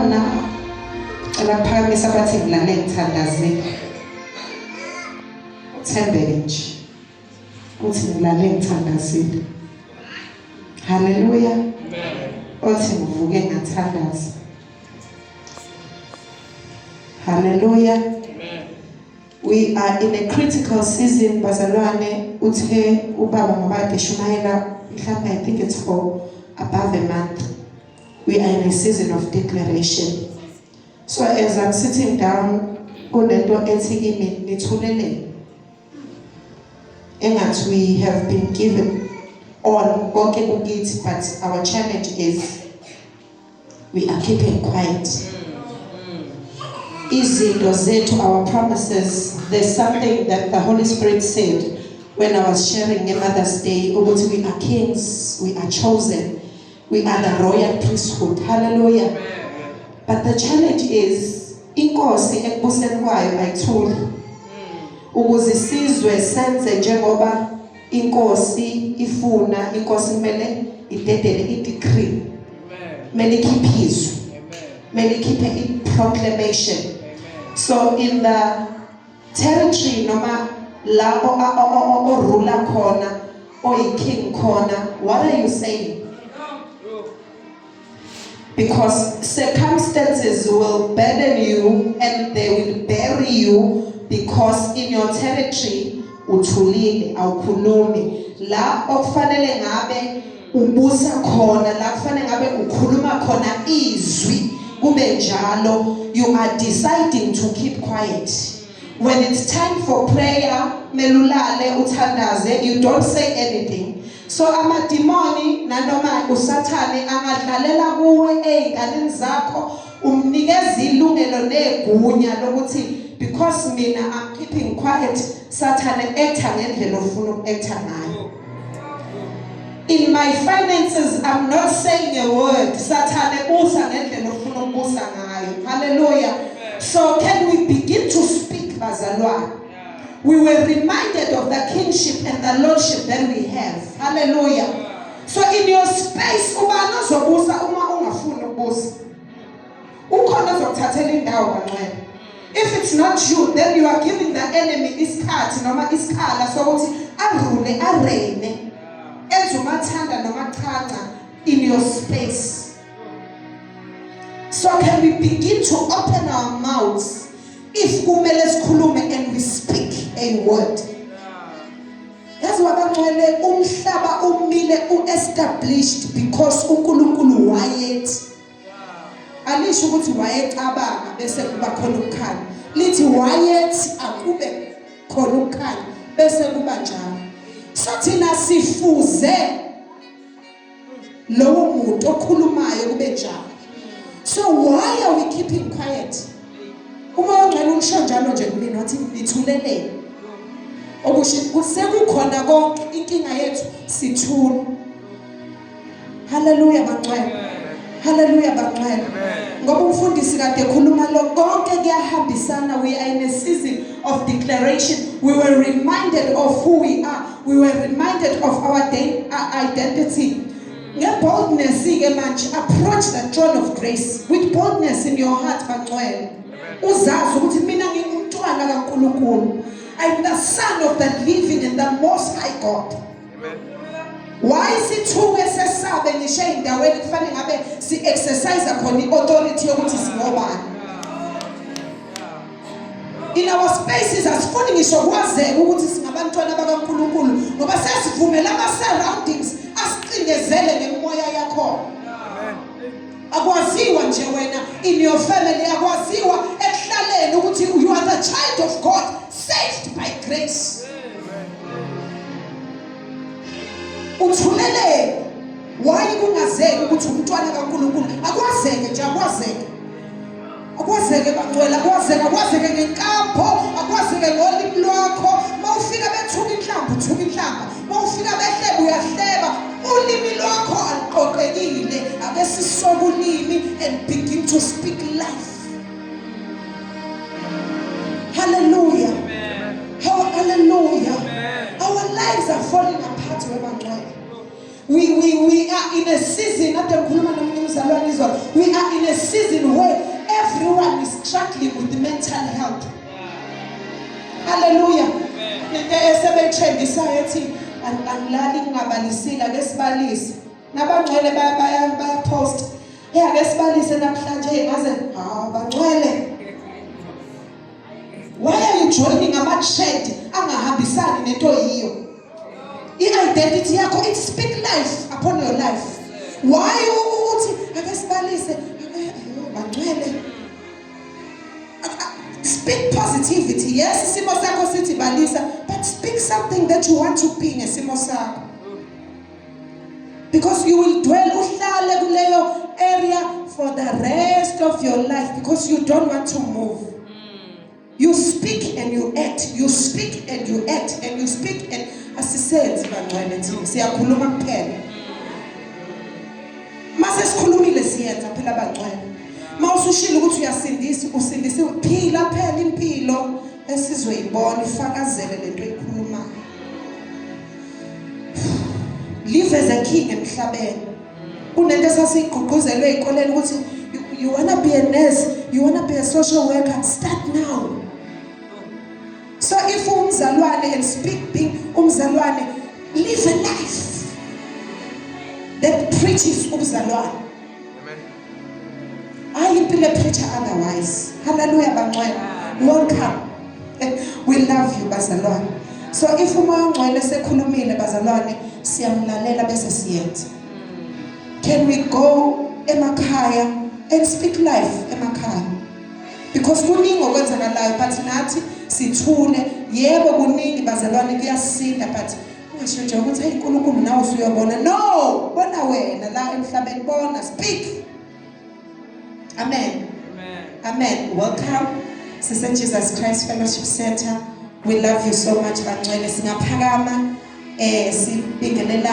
khona abaphakamisa bathi ngilale ngithandazile. Uthembeke nje. Uthi ngilale ngithandazile. Hallelujah. Amen. Uthi ngivuke ngathandaza. Hallelujah. Amen. We are in a critical season bazalwane. Uthe ubaba ngabade shumayela mhlawumbe I think it's for above a month. We are in a season of declaration. So as I'm sitting down, kunento ethi kimi nithulele. Engathi we have been given all konke kukithi, but our challenge is we are keeping quiet. Izinto zethu, our promises, there's something that the Holy Spirit said when I was sharing a Mother's Day, ukuthi we are kings, we are chosen, we are the royal priesthood. Hallelujah. But the challenge is inkosi ekubuseni kwayo ayithuli. Ukuze isizwe senze njengoba inkosi ifuna, inkosi kumele idedele i-decree. Kumele ikhiphe izwi. Kumele ikhiphe i-proclamation. So in the territory noma la orula khona, oyi-king khona, what are you saying? Because circumstances will burden you and they will bury you, because in your territory uthulile awukhulumi. La okufanele ngabe ubusa khona, la kufanele ngabe ukhuluma khona izwi kube njalo, you are deciding to keep quiet. When it's time for prayer, melulale uthandaze, you don't say anything. So amadimoni nanoma usathane angadlalela kuwe ey'nganeni zakho, umnikeza ilungelo negunya lokuthi because mina I'm keeping quiet, sathane act ngendlela ofuna uku-act ngayo. In my finances, I'm not saying a word. Sathane busa ngendlela ofuna ukubusa ngayo. Hallelujah. So can we begin to speak, bazalwane? We were reminded of the kingship and the lordship that we have. Hallelujah. So in your space, ubani ozobusa uma ungafuni ukubusa? Ukhona ozokuthathela indawo kancane. If it's not you, then you are giving the enemy isikhathi noma isikhala sokuthi arule arene ezumathanda noma changa in your space. So can we begin to open our mouths if kumele sikhulume and we speak a word? That's why bangcwele umhlaba umile u-established because uNkulunkulu wayethi. Alisho ukuthi wayecabanga bese kuba khona ukukhanya. Lithi wayethi akube khona ukukhanya bese kuba njalo. So thina sifuze lowo muntu okhulumayo kube njalo. So why are we keeping quiet? Uma ongcwele ungisho njalo nje kumina wathi nithulelele. Okusho kusekukhona konke inkinga yethu sithula. Hallelujah bangcwele. Hallelujah bangcwele. Ngoba umfundisi kade ekhuluma lo konke kuyahambisana. We are in a season of declaration. We were reminded of who we are. We were reminded of our identity. Boldness ke manje, approach the throne of grace with boldness in your heart bangcwele. Uzazi ukuthi mina ngingumntwana kaNkulunkulu. I'm the son of the living and the most high God. Why is it true sesabe ngisho endaweni kufanele ngabe si exercise khona i-authority yokuthi singobani? In our spaces asifuni ngisho kwazeka ukuthi singabantwana bakaNkulunkulu ngoba sesivumela ama-surroundings asicindezele ngemoya yakho. Akwaziwa nje wena in your family, akwaziwa ekuhlaleni ukuthi you are the child of God, saved by grace. Uthulele why kungazeki ukuthi umntwana kaNkulunkulu akwazeke nje, akwazeke bangcwele, akwazeke ngenkambo, akwazeke ngolimi lwakho. Mawufika bethuka inhlamba uthuka inhlamba, mawufika behleba uyahleba. Ulimi lwakho aliqoqekile, ake sisoke ulimi and begin to speak life. Hallelujah. Hallelujah. Our lives are falling apart. We are in a season, we are in a season where everyone is struggling with the mental health. Hallelujah. Angilali ngingabalisile ake sibalise nabangcwele baya post ake sibalise namhlanje ngaze bangcwele. Why are you joining ama-trend angahambisani nento yiyo? I-identity yakho, it speak life upon your life. Why uthi ake sibalise bangcwele? Speak positivity. Yes, isimo sakho sithi balisa, but speak something that you want to be ngesimo sakho. Because you will dwell uhlale kuleyo area for the rest of your life because you don't want to move. You speak and you act. You speak and you act and you speak and asisenzi bangcwele thina siyakhuluma kuphela. Mase sikhulumile siyenza phela bangcwele. Mawusushilo ukuthi uyasindisa usindisiwe phila phela impilo esizoyibona ifakazele lento eyikhulumayo. Live as a king emhlabeni. Kunento esasiyigqugquzelwe ezikoleni ukuthi you wanna be a nurse, you wanna be a social worker, start now. So if umzalwane and speak being umzalwane, live a life that preaches umzalwane. I impile preacher otherwise. Hallelujah bangcwele. Welcome. We love you bazalwane. So if umoya ngcwele sekhulumile bazalwane siyamlalela bese siyenza. Can we go emakhaya and speak life emakhaya? Because kuningi okwenzakalayo but nathi sithule yebo kuningi bazalwane kuyasinda but ungasho nje ukuthi hey uNkulunkulu nawe usuyobona. No, bona wena la emhlabeni bona speak. Amen. Amen. Amen. Welcome, Sister Jesus Christ Fellowship Center. We love you so much, bangcwele. Singaphakama sibingelela